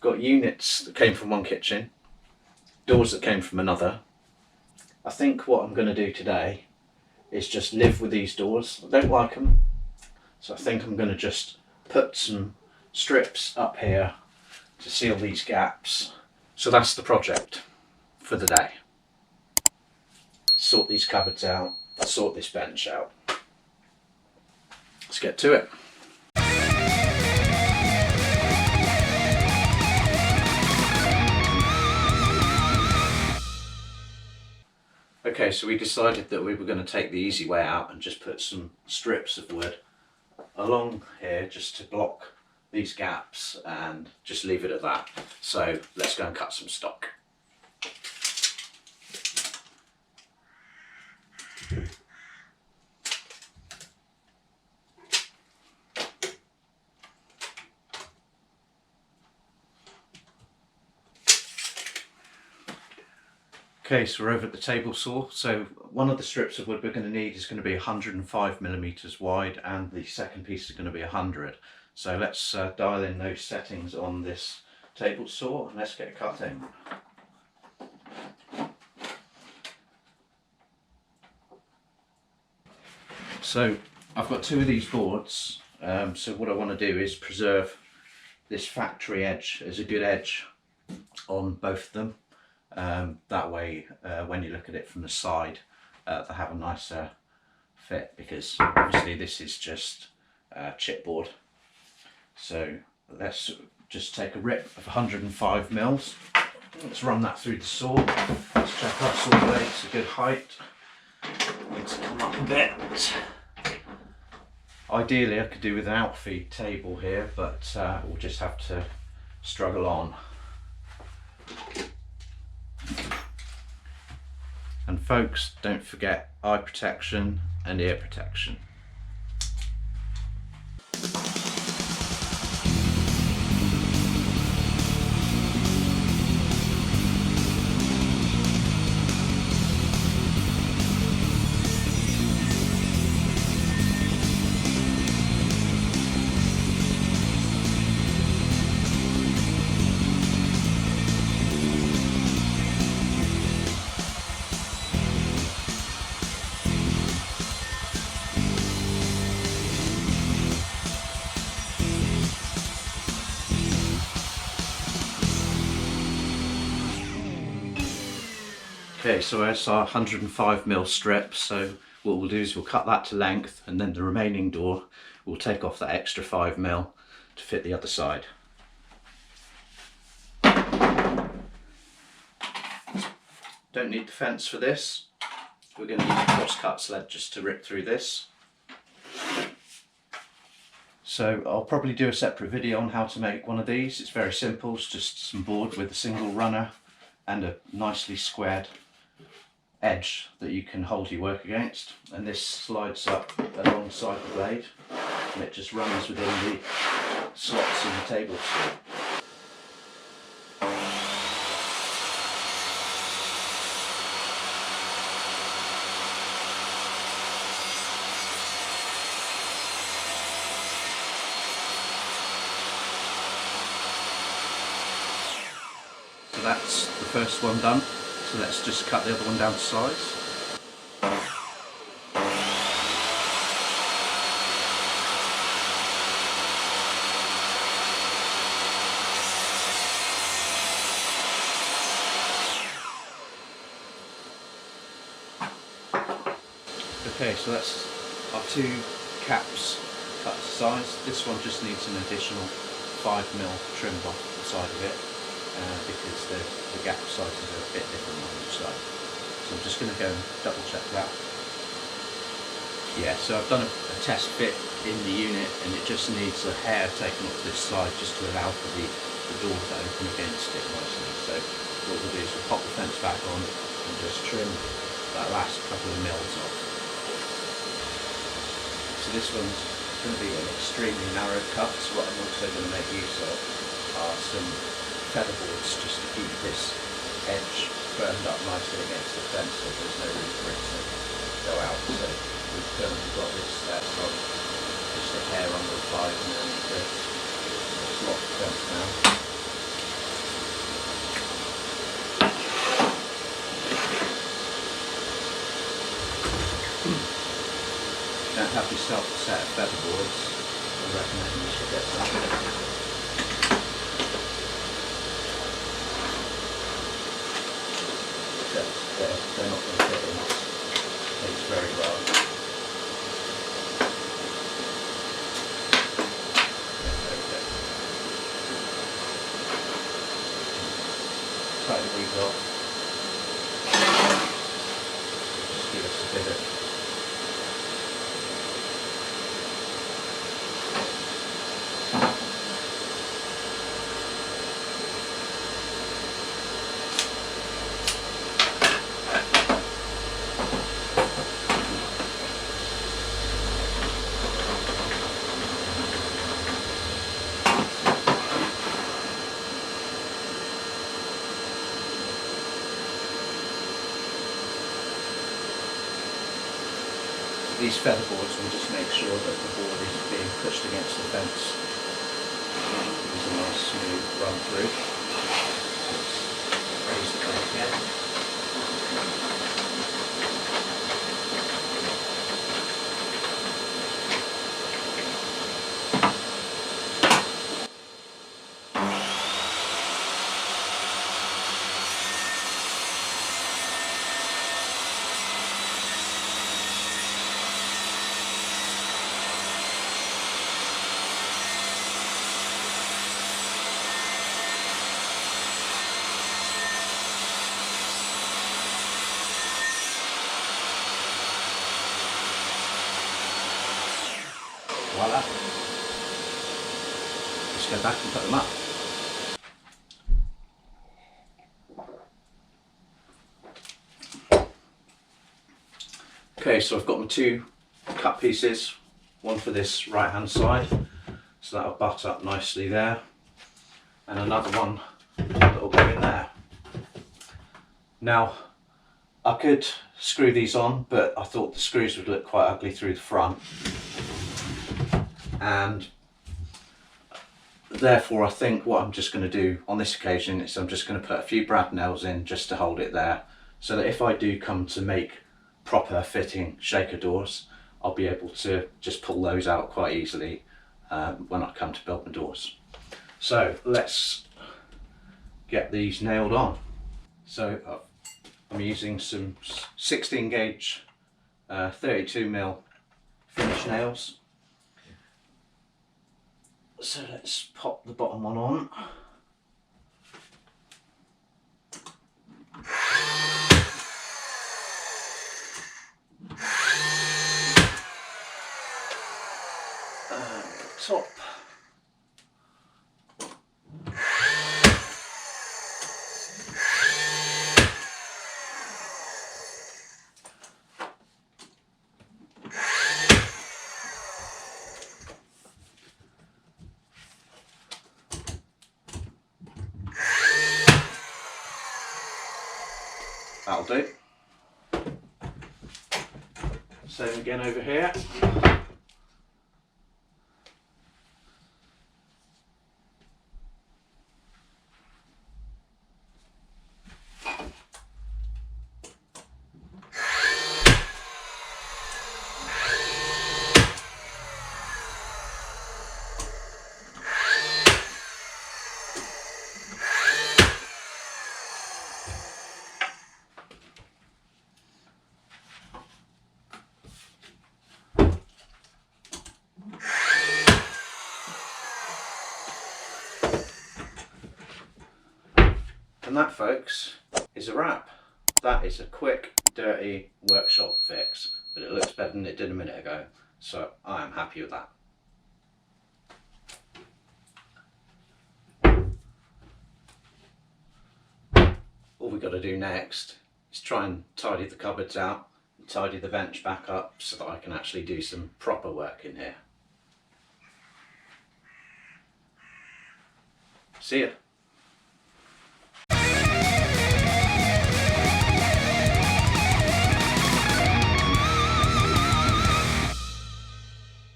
I've got units that came from one kitchen, doors that came from another. I think what I'm going to do today is just live with these doors. I don't like them, so I think I'm going to just put some strips up here to seal these gaps. So that's the project for the day. Sort these cupboards out, sort this bench out. Let's get to it. Okay, so we decided that we were going to take the easy way out and just put some strips of wood along here just to block these gaps and just leave it at that. So let's go and cut some stock. Okay, so we're over at the table saw. So one of the strips of wood we're going to need is going to be 105mm wide, and the second piece is going to be 100. So let's dial in those settings on this table saw and let's get cutting. So I've got two of these boards, so what I want to do is preserve this factory edge as a good edge on both of them. That way when you look at it from the side they have a nicer fit, because obviously this is just chipboard. So let's just take a rip of 105mm. Let's run that through the saw. Let's check our saw blade's a good height. Needs to come up a bit. Ideally I could do with an outfeed table here, but we'll just have to struggle on. And folks, don't forget eye protection and ear protection. Okay, so that's our 105mm strip. So what we'll do is we'll cut that to length, and then the remaining door we'll take off that extra 5mm to fit the other side. Don't need the fence for this. We're going to use a cross-cut sled just to rip through this. So I'll probably do a separate video on how to make one of these. It's very simple. It's just some board with a single runner and a nicely squared edge that you can hold your work against, and this slides up alongside the blade and it just runs within the slots in the table saw. So that's the first one done. So let's just cut the other one down to size. Okay, so that's our two caps cut to size. This one just needs an additional 5mm trimmed off the side of it. Because the gap sizes are a bit different on each side. So I'm just going to go and double check that. Yeah, so I've done a test fit in the unit, and it just needs a hair taken off this side just to allow for the door to open against it nicely. So what we'll do is we'll pop the fence back on and just trim that last couple of mils off. So this one's going to be an extremely narrow cut, so what I'm also going to make use of are some feather boards just to keep this edge firmed up nicely against the fence so there's no room for it to go out. So we've currently got this from just a hair under the 5 and underneath this. Let's lock the fence now. don't have yourself a set of featherboards, I recommend you should get some. They're not going to fit in these very well. There we go. Tighten these off. Just give us a bit of these featherboards will just make sure that the board is being pushed against the fence. Gives a nice smooth run through. Let's raise the plate again. Voila. Just go back and put them up. Okay, so I've got my two cut pieces, one for this right hand side, so that'll butt up nicely there, and another one that'll go in there. Now, I could screw these on, but I thought the screws would look quite ugly through the front, and therefore I think what I'm just going to do on this occasion is I'm just going to put a few brad nails in just to hold it there, so that if I do come to make proper fitting shaker doors, I'll be able to just pull those out quite easily when I come to build my doors. So let's get these nailed on. So I'm using some 16 gauge 32mm finish nails. So let's pop the bottom one on. Top. That'll do. Same again over here. And that, folks, is a wrap. That is a quick, dirty workshop fix, but it looks better than it did a minute ago, so I am happy with that. All we've got to do next is try and tidy the cupboards out and tidy the bench back up so that I can actually do some proper work in here. See ya.